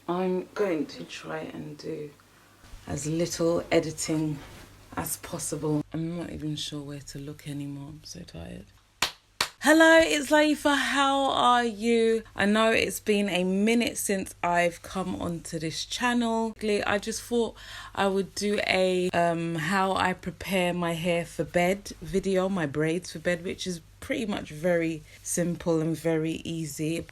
I'm going to try and do as little editing as possible. I'm not even sure where to look anymore. I'm so tired. Hello, it's Layefa. How are you? I know it's been a minute since I've come onto this channel. I just thought I would do a how I prepare my hair for bed video, my braids for bed, which is pretty much very simple and very easy.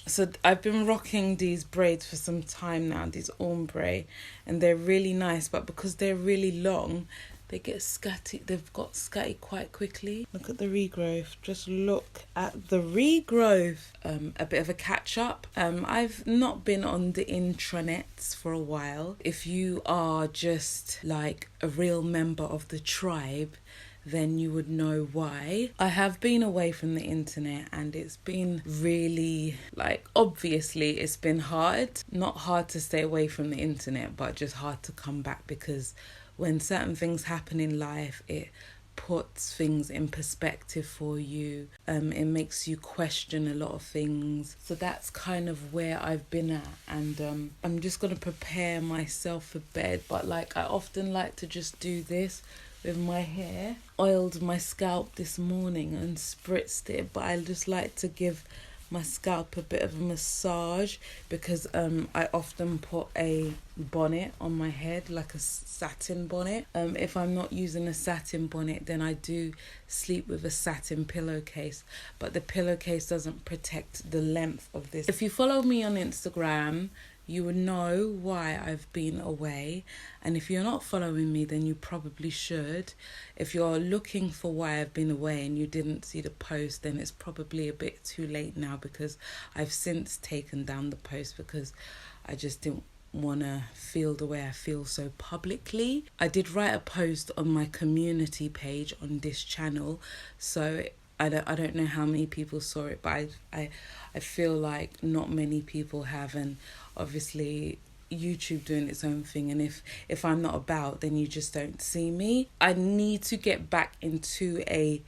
So I've been rocking these braids for some time now, these ombre, and they're really nice, but because they're really long, they get scatty. They've got scatty quite quickly. Look at the regrowth. Just look at the regrowth. A bit of a catch up. I've not been on the intranets for a while. If you are just like a real member of the tribe, then you would know why. I have been away from the internet and it's been really, like, obviously it's been hard. Not hard to stay away from the internet, but just hard to come back, because when certain things happen in life, it puts things in perspective for you. It makes you question a lot of things. So that's kind of where I've been at. And I'm just going to prepare myself for bed. But like, I often like to just do this with my hair. Oiled my scalp this morning and spritzed it. But I just like to give my scalp a bit of a massage, because I often put a bonnet on my head, like a satin bonnet. If I'm not using a satin bonnet, then I do sleep with a satin pillowcase, but the pillowcase doesn't protect the length of this. If you follow me on Instagram, you would know why I've been away. And if you're not following me, then you probably should. If you're looking for why I've been away and you didn't see the post, then it's probably a bit too late now, because I've since taken down the post because I just didn't want to feel the way I feel so publicly. I did write a post on my community page on this channel, so I don't know how many people saw it, but I feel like not many people have. And obviously YouTube doing its own thing, and if I'm not about, then you just don't see me. I need to get back into a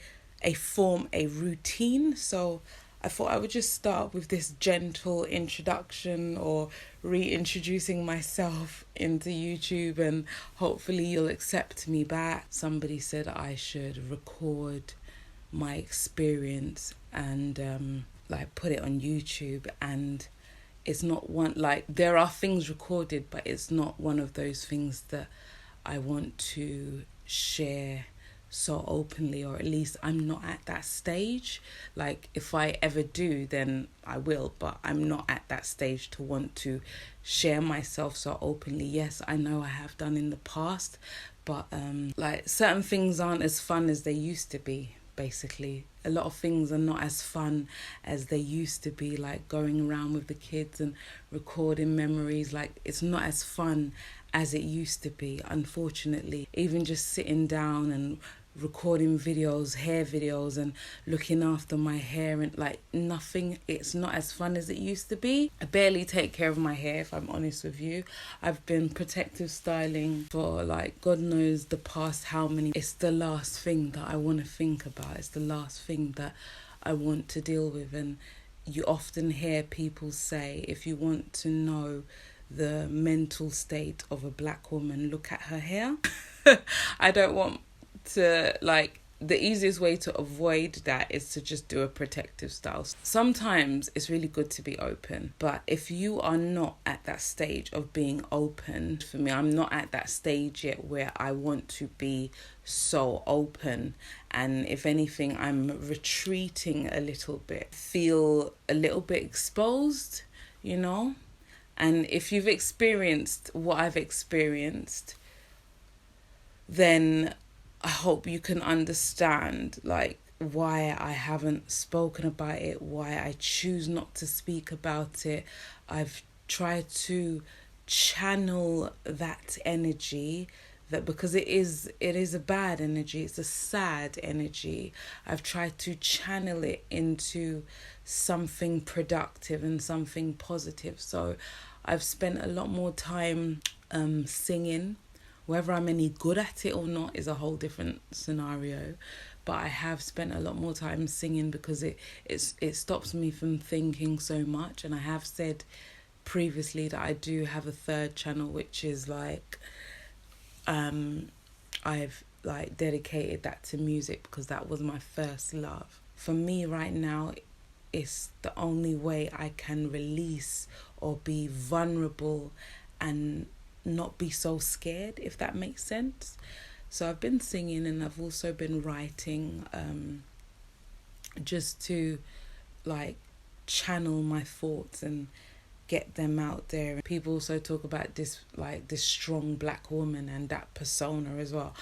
routine, so I thought I would just start with this gentle introduction, or reintroducing myself into YouTube, and hopefully you'll accept me back. Somebody said I should record my experience and like put it on YouTube, and it's not one, like, there are things recorded, but it's not one of those things that I want to share so openly, or at least I'm not at that stage. Like, if I ever do, then I will, but I'm not at that stage to want to share myself so openly. Yes, I know I have done in the past, but like, certain things aren't as fun as they used to be. Basically, a lot of things are not as fun as they used to be, like going around with the kids and recording memories. Like, it's not as fun as it used to be, unfortunately. Even just sitting down and recording videos, hair videos, and looking after my hair, and like, nothing, it's not as fun as it used to be. I barely take care of my hair, if I'm honest with you. I've been protective styling for, like, God knows the past how many. It's the last thing that I want to think about. It's the last thing that I want to deal with. And you often hear people say, if you want to know the mental state of a black woman, look at her hair. I don't want to, like, the easiest way to avoid that is to just do a protective style. Sometimes it's really good to be open, but if you are not at that stage of being open, for me, I'm not at that stage yet where I want to be so open. And if anything, I'm retreating a little bit, feel a little bit exposed, you know? And if you've experienced what I've experienced, then I hope you can understand, like, why I haven't spoken about it, why I choose not to speak about it. I've tried to channel that energy, that because it is a bad energy, it's a sad energy. I've tried to channel it into something productive and something positive. So I've spent a lot more time singing. Whether I'm any good at it or not is a whole different scenario, but I have spent a lot more time singing because it stops me from thinking so much. And I have said previously that I do have a third channel, which is like I've like dedicated that to music because that was my first love. For me right now, it's the only way I can release or be vulnerable and not be so scared, if that makes sense. So I've been singing and I've also been writing just to like channel my thoughts and get them out there. People also talk about this strong black woman and that persona as well.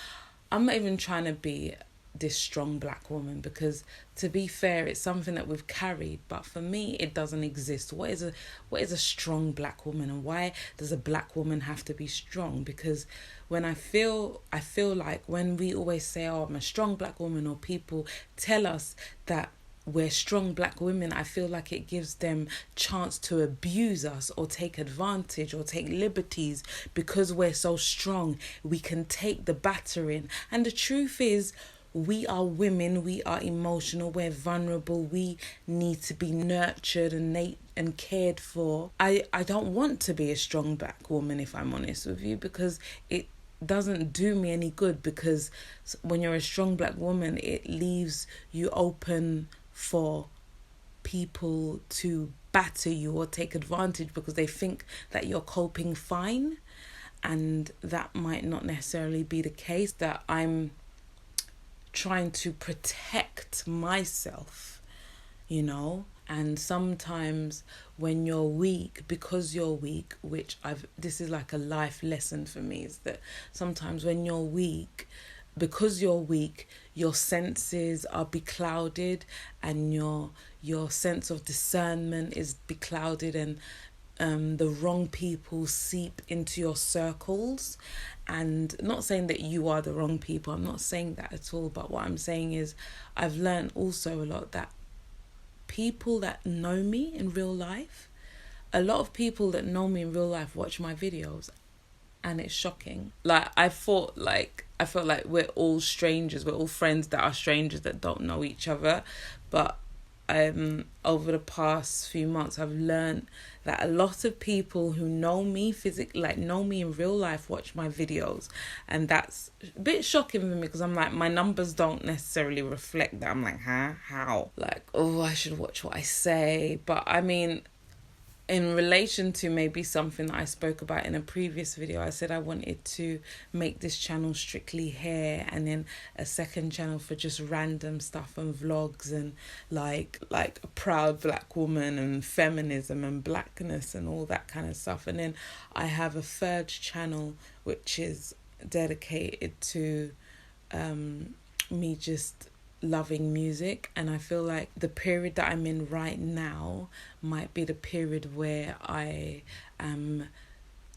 I'm not even trying to be this strong black woman because, to be fair, it's something that we've carried, but for me it doesn't exist. What is a strong black woman, and why does a black woman have to be strong? Because when I feel like when we always say, oh, I'm a strong black woman, or people tell us that we're strong black women, I feel like it gives them chance to abuse us or take advantage or take liberties. Because we're so strong, we can take the battering. And the truth is, we are women, we are emotional, we're vulnerable, we need to be nurtured and cared for. I don't want to be a strong black woman, if I'm honest with you, because it doesn't do me any good. Because when you're a strong black woman, it leaves you open for people to batter you or take advantage because they think that you're coping fine, and that might not necessarily be the case. That I'm trying to protect myself, and sometimes when you're weak, because you're weak, this is like a life lesson for me, is that sometimes when you're weak, because you're weak, your senses are beclouded, and your sense of discernment is beclouded, and the wrong people seep into your circles. And not saying that you are the wrong people, I'm not saying that at all, but what I'm saying is I've learned also a lot that people that know me in real life, a lot of people that know me in real life watch my videos, and it's shocking. Like I felt like we're all strangers, we're all friends that are strangers that don't know each other. But over the past few months, I've learned that a lot of people who know me physically, like know me in real life, watch my videos. And that's a bit shocking for me, because I'm like, my numbers don't necessarily reflect that. I'm like, how? Like, oh, I should watch what I say. But I mean, in relation to maybe something that I spoke about in a previous video, I said I wanted to make this channel strictly hair, and then a second channel for just random stuff and vlogs and like a proud black woman and feminism and blackness and all that kind of stuff. And then I have a third channel which is dedicated to me just loving music. And I feel like the period that I'm in right now might be the period where I am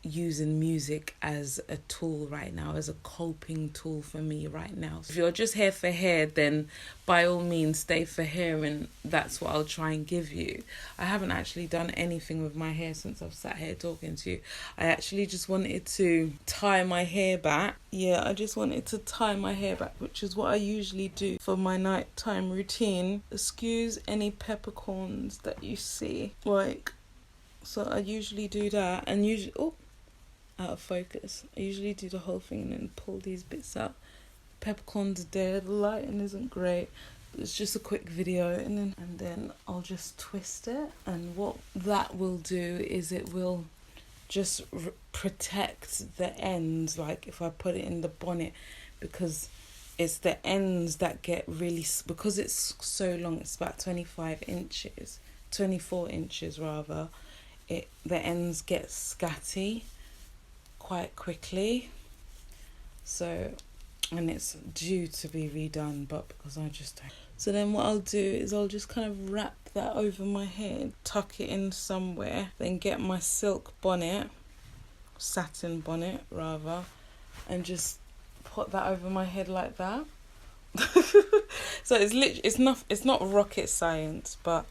using music as a tool right now, as a coping tool for me right now. If you're just here for hair, then by all means stay for hair, and that's what I'll try and give you. I haven't actually done anything with my hair since I've sat here talking to you. I actually just wanted to tie my hair back. Yeah, I just wanted to tie my hair back, which is what I usually do for my nighttime routine. Excuse any peppercorns that you see. So I usually do that, and out of focus. I usually do the whole thing and then pull these bits out. Peppercorns are there, the lighting isn't great, but it's just a quick video, and then I'll just twist it. And what that will do is it will just protect the ends, like if I put it in the bonnet, because it's the ends that get really, because it's so long, it's about 24 inches rather, the ends get scatty quite quickly. So, and it's due to be redone, but because I just don't. So then what I'll do is I'll just kind of wrap that over my head, tuck it in somewhere, then get my silk bonnet, satin bonnet rather, and just put that over my head like that. So it's not rocket science, but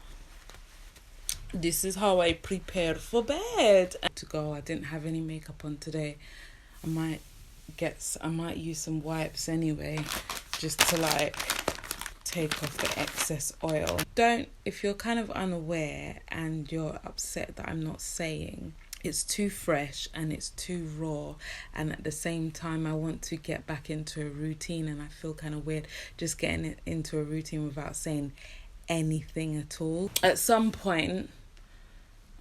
this is how I prepare for bed. To go, I didn't have any makeup on today. I might use some wipes anyway, just to like take off the excess oil. If you're kind of unaware and you're upset that I'm not saying, it's too fresh and it's too raw, and at the same time I want to get back into a routine, and I feel kind of weird just getting it into a routine without saying anything at all. At some point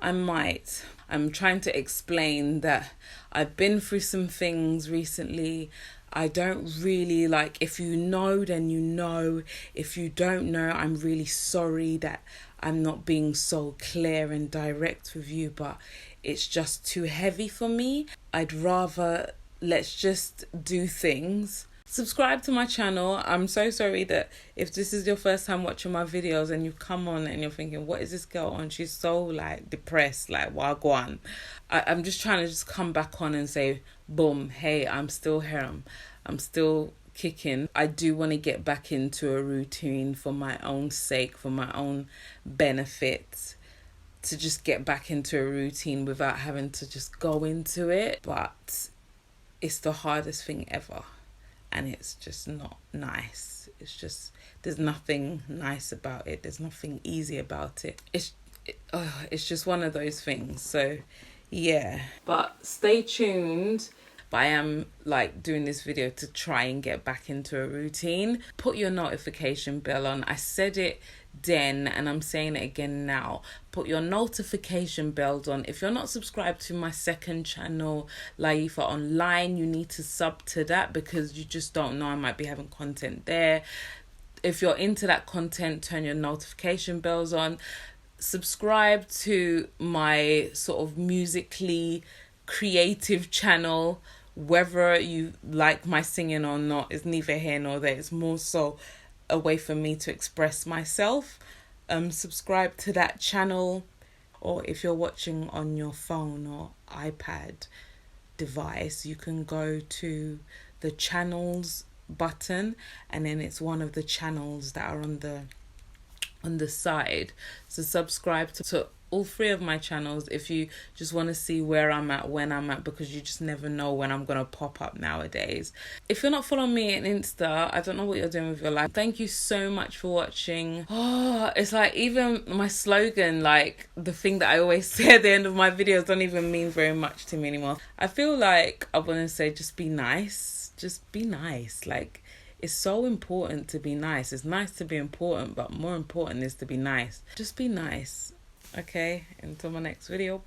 I'm trying to explain that I've been through some things recently. I don't really if you know, then you know. If you don't know, I'm really sorry that I'm not being so clear and direct with you, but it's just too heavy for me. I'd rather let's just do things. Subscribe to my channel. I'm so sorry that if this is your first time watching my videos and you come on and you're thinking, what is this girl on? She's so depressed, wagwan. I'm just trying to come back on and say, boom, hey, I'm still here. I'm still kicking. I do want to get back into a routine for my own sake, for my own benefit, to just get back into a routine without having to just go into it. But it's the hardest thing ever. And it's just not nice. It's just, there's nothing nice about it. There's nothing easy about it. It's just one of those things. So, yeah. But stay tuned. But I am doing this video to try and get back into a routine. Put your notification bell on. I said it then and I'm saying it again now. Put your notification bells on. If you're not subscribed to my second channel, Layefa Online, you need to sub to that, because you just don't know, I might be having content there. If you're into that content, turn your notification bells on. Subscribe to my sort of musically creative channel. Whether you like my singing or not is neither here nor there. It's more so a way for me to express myself. Subscribe to that channel, or if you're watching on your phone or iPad device, you can go to the channels button, and then it's one of the channels that are on the side. So subscribe to all three of my channels if you just want to see where I'm at, when I'm at, because you just never know when I'm gonna pop up nowadays. If you're not following me on Insta, I don't know what you're doing with your life. Thank you so much for watching. It's even my slogan, the thing that I always say at the end of my videos, don't even mean very much to me anymore. I feel like I want to say, just be nice. Just be nice. It's so important to be nice. It's nice to be important, but more important is to be nice. Just be nice. Okay, until my next video.